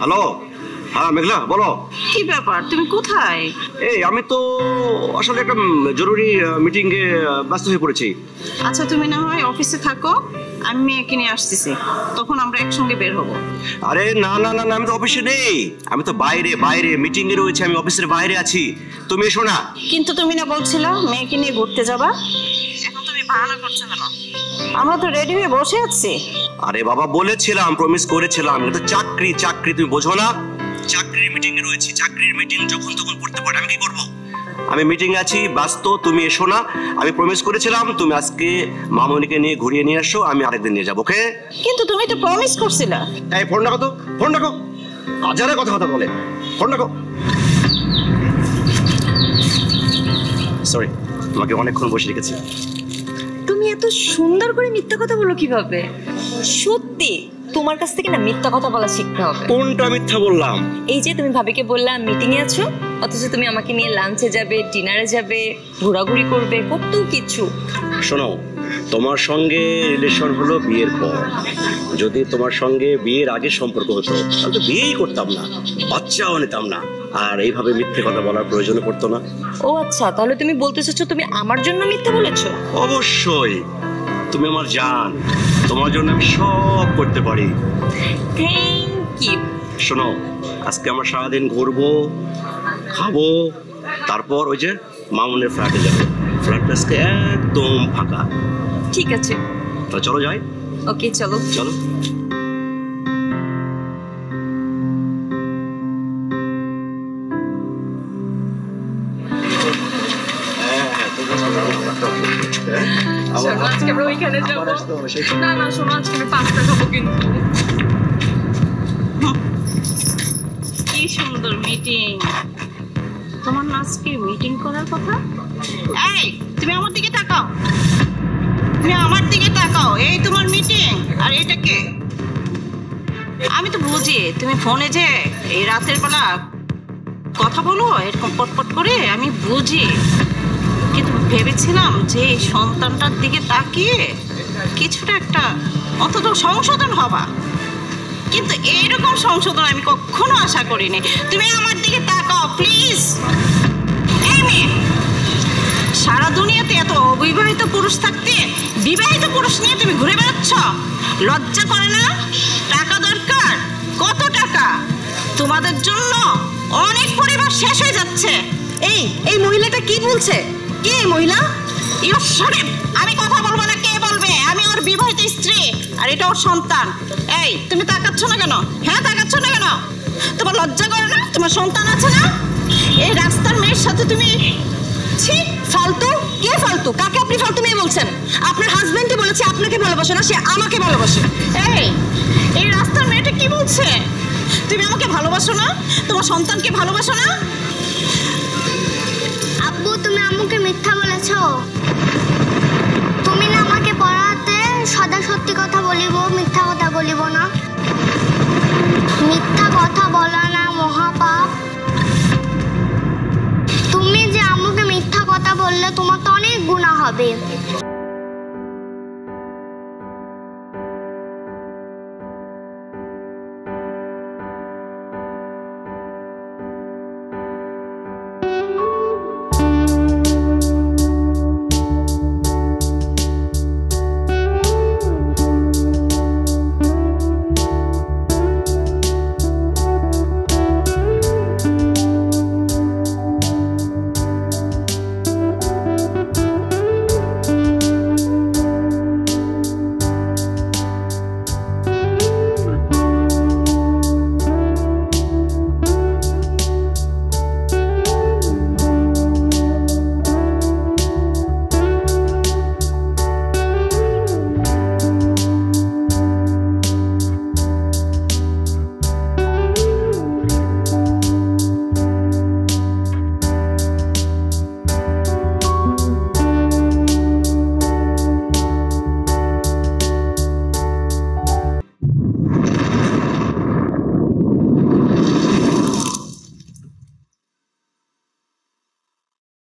Hello, হ্যাঁ মেঘলা বলো। কি ব্যাপার, তুমি কোথায়? এই আমি তো আসলে একটা জরুরি মিটিং এ ব্যস্ত হয়ে পড়েছি। আচ্ছা তুমি না হয় অফিসে থাকো, আমি মেয়েকে নিয়ে আসতেছি, তখন আমরা একসঙ্গে বের হব। আরে না না না, আমি তো অফিসে নেই, আমি তো বাইরে বাইরে মিটিং এ রয়েছে, আমি অফিসের বাইরে আছি। তুমি এসো না। কিন্তু তুমি না বলছিলা মেয়েকে নিয়ে ঘুরতে যাবা, এখন তুমি বাহানা করছো কেন? আমরা তো রেডি হয়ে বসে আছি। আরে বাবা বলেছিলাম, প্রমিস করেছিলাম, কিন্তু চাকরি চাকরি তুমি বোঝো না। চাকরির মিটিং এ রয়েছি, চাকরির মিটিং যখন তখন করতে পারে, আমি কি করব? আমি মিটিং এ আছি, ব্যস্ত, তুমি এসো না। আমি প্রমিস করেছিলাম তুমি আজকে মামুনিকে নিয়ে ঘুরিয়ে নিয়ে আসো, আমি আরেকদিন নিয়ে যাবো, ওকে? কিন্তু তুমি তো প্রমিস করছিলা। এই ফোন রাখো তো, ফোন রাখো, হাজারে কথা কথা বলে, ফোন রাখো। সরি, তোমাকে অনেকক্ষণ বসে রেখেছি। তুমি এত সুন্দর করে মিথ্যা কথা বলো কিভাবে? সত্যি তোমার কাছ থেকে না মিথ্যা কথা বলা শিখতে হবে। কোনটা মিথ্যা বললাম? এই যে তুমি ভাবিকে বললাম মিটিং এ আছো, অথচ তুমি আমাকে নিয়ে লাঞ্চে যাবে, ডিনারে যাবে, ঘোরাঘুরি করবে, কত কিছু। শোনো, তোমার সঙ্গে রিলেশন হলো বিয়ের পর। যদি তোমার সঙ্গে বিয়ের আগে সম্পর্ক হতো তাহলে তো বিয়েই করতাম না, বাচ্চাও নিতাম না, আর এইভাবে মিথ্যে কথা বলার প্রয়োজন পড়তো না। ও আচ্ছা, তাহলে তুমি বলতে চাচ্ছ তুমি আমার জন্য মিথ্যা বলেছো? অবশ্যই, তুমি আমার জান, তোমার জন্য আমি সব করতে পারি। Thank you. শোনো, আজকে আমরা সারাদিন ঘুরবো, খাবো, তারপর ওই যে মামুনের ফ্ল্যাটে যাবো। ফ্ল্যাটটা আজকে একদম ফাঁকা। ঠিক আছে, তো চলো যাই। ওকে চলো চলো। আজকে আমরা ওইখানে যাবো। না না শোনো, আজকে আমি পাস্তা খাবো। কিন্তু কি সুন্দর মিটিং, তোমার না আজকে মিটিং করার কথা? এই তুমি আমার দিকে তাকাও, তুমি আমার দিকে তাকাও। এই তোমার মিটিং, আর এটা কে? আমি তো বুঝি তুমি ফোনে যে এই রাতের বেলা কথা বলো এরকম পটপট করে, আমি বুঝি, কিন্তু ভেবেছিলাম যে এই সন্তানটার দিকে তাকিয়ে কিছুটা একটা অন্তত সংশোধন হবা, কিন্তু এইরকম সংশোধন আমি কখনো আশা করিনি। তুমি আমার দিকে তাকাও প্লিজ। এই মেয়ে, সারা দুনিয়াতে এত অবিবাহিত পুরুষ থাকতে বিবাহিত পুরুষ নিয়ে তুমি ঘুরে বেড়াচ্ছ, লজ্জা করে না? টাকা দরকার, কত টাকা? তোমাদের জন্য অনেক পরিবার শেষ হয়ে যাচ্ছে। এই মহিলাটা কি বলছে? কে এই মহিলা? আমি কথা বলবো না, কে বলবে? আমি ওর বিবাহিত স্ত্রী, আর এটা ওর সন্তান। এই তুমি তাকাচ্ছ না কেন? হ্যাঁ তাকাচ্ছ না কেন? তোমার লজ্জা করে না? তোমার সন্তান আছে না? এই রাস্তার মেয়ের সাথে তুমি ছি, ফালতু। কে ফালতু? কাকে আপনি ফালতু মেয়ে বলছেন? আপনার হাজবেন্ডই বলেছে আপনাকে ভালোবাসে না, সে আমাকে ভালোবাসে। এই রাস্তার মেয়েটা কি বলছে? তুমি আমাকে ভালোবাসো না, তোমার সন্তানকে ভালোবাসো না? আব্বু তুমি আম্মুকে মিথ্যা বলেছো। তুমি না আমাকে পড়াতে সদা সত্যি কথা বলিব, মিথ্যা কথা বলিব না। মিথ্যা কথা বলা না মহাপাপ। তুমি যে আম্মুকে মিথ্যা কথা বললে তোমার তো অনেক গুনাহ হবে।